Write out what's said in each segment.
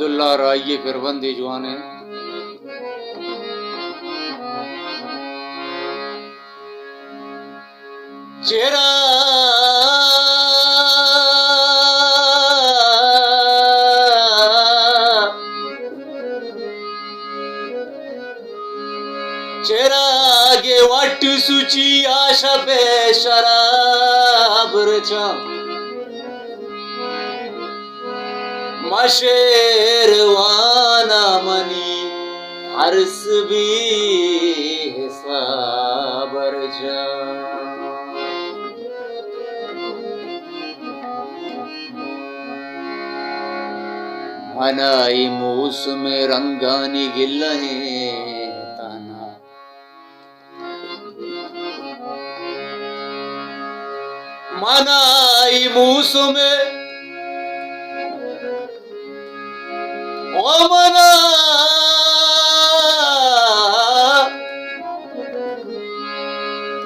अब्दुल्ला और आइए फिर बंदी जवान है। चेहरा चेहरा वाट सुची आशा पे शराब रचा मशेरवाना मनी अर्स भी हिसाब रचा मनाई मौसम रंगानी गिल्लहे ताना मनाई मौसम ओ मना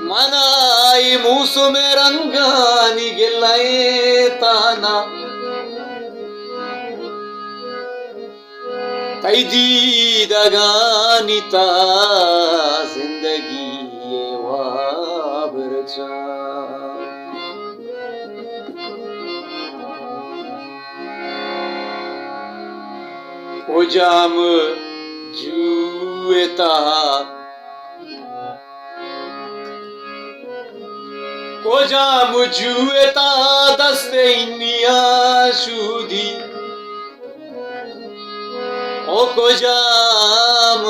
मनाई मौसम रंगानी गिल्लहे ताना दगानिता जिंदगी ये वाबरचा ओ जाम जुएता ओ जाम जुएता दस्ते इंडिया शुदी ओ को जाम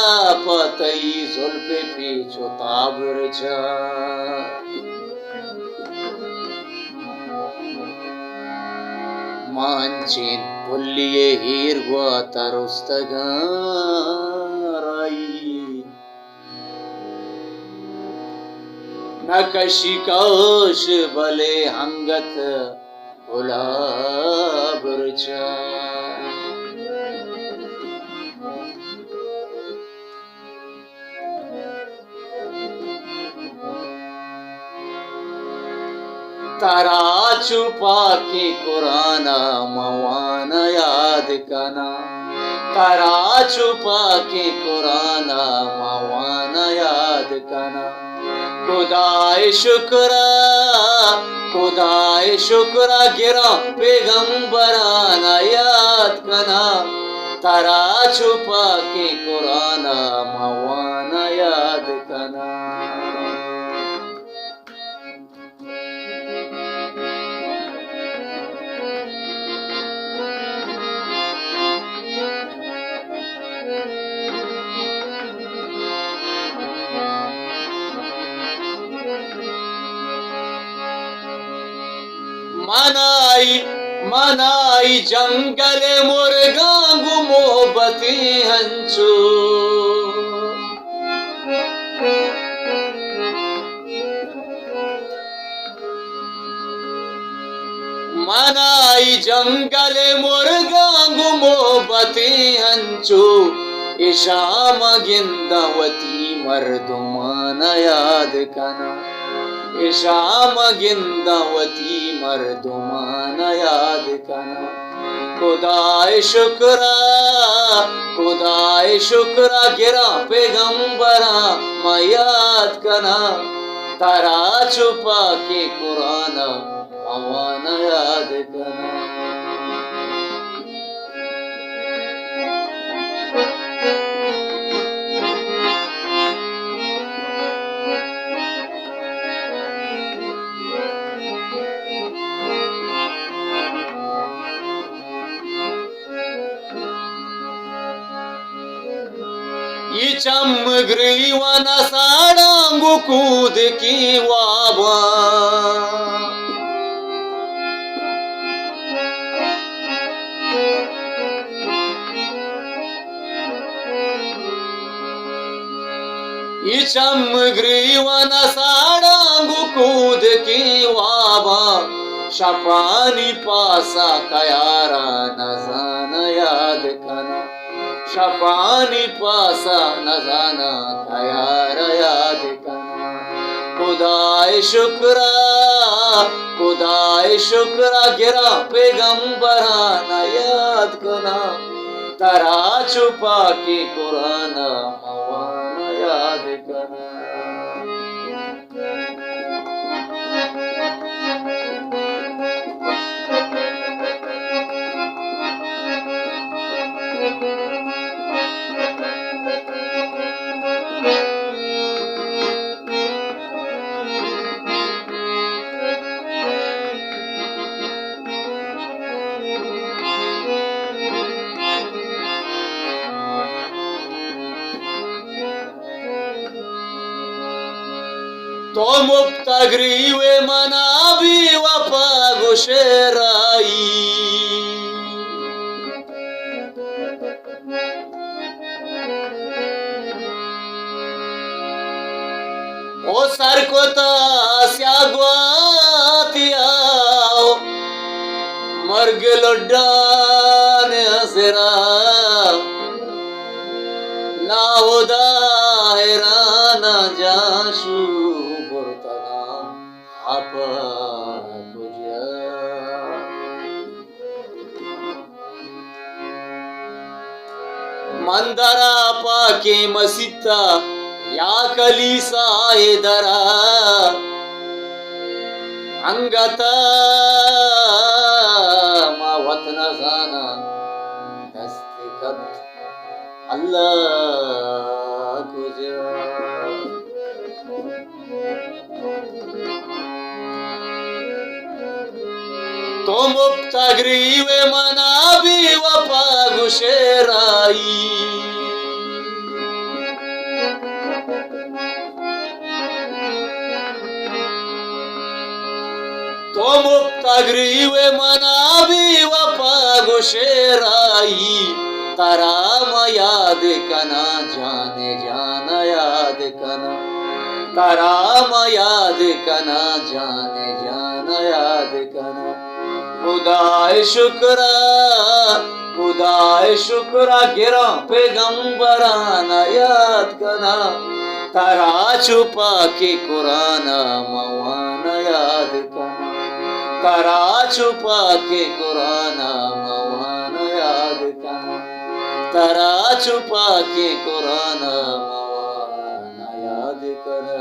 आपतई जुल्फे पीछो ताबरचा मांचेन पुल्लिये हीर गुआ तरुस्तगाराई नकशी कौश बले हंगत गुलाबरचा तारा छुपा के कुराना मवाना याद करना तारा छुपा के कुराना मवाना याद करना खुदाए शुक्रा गिरा पैगंबराना याद करना तारा छुपा के कुराना मवाना याद करना मनाई जंगल मुर्गांगु मोहब्बती हंचो मनाई जंगल मुर्गांगु मोहब्बती हंचो इशाम गिंदवती मर्दुमाना याद करना इशाम गिंदवती मर्दुमाना याद करना खुदाए शुक्रा गिरा पैगंबरा मैं याद करना तारा छुपा के कुराना मवाना याद करना चमग्रीवाना साड़ांगु कूद की वाबा चमग्रीवाना साड़ांगु कूद की वाबा शपानी पासा कयारा नजाना याद करना शपानी पासा नजाना कयारा याद करना खुदाए शुक्रा, खुदाए शुक्रा गिरा पैगंबराना याद कना, तारा छुपा के कुरान मवाना याद कना. तो मुक्तगरी वे मनाबी वफा गुशेराई, ओ सरकोता स्याग्वातिया मर्ग लुड्डान हसरा, नाहुदा हैराना जाशु apa puja. Mandara pake masita ya kalisa edara, angata ma watna sana dastikat Allah kuja. तो मुक्तगरी वे मनाबी वफा गुशेराई, तो मुक्तगरी वे मनाबी वफा गुशेराई, तारा मा याद कना जाने जाना याद कना, तारा मा याद कना जाने जाना याद कना. खुदाए शुक्रा, खुदाए शुक्रा गिरा पैगंबराना याद कना, तारा छुपा के कुराना मवाना याद कना, तारा छुपा के कुराना मवाना याद कना, तारा छुपा के कुराना मवाना याद कना.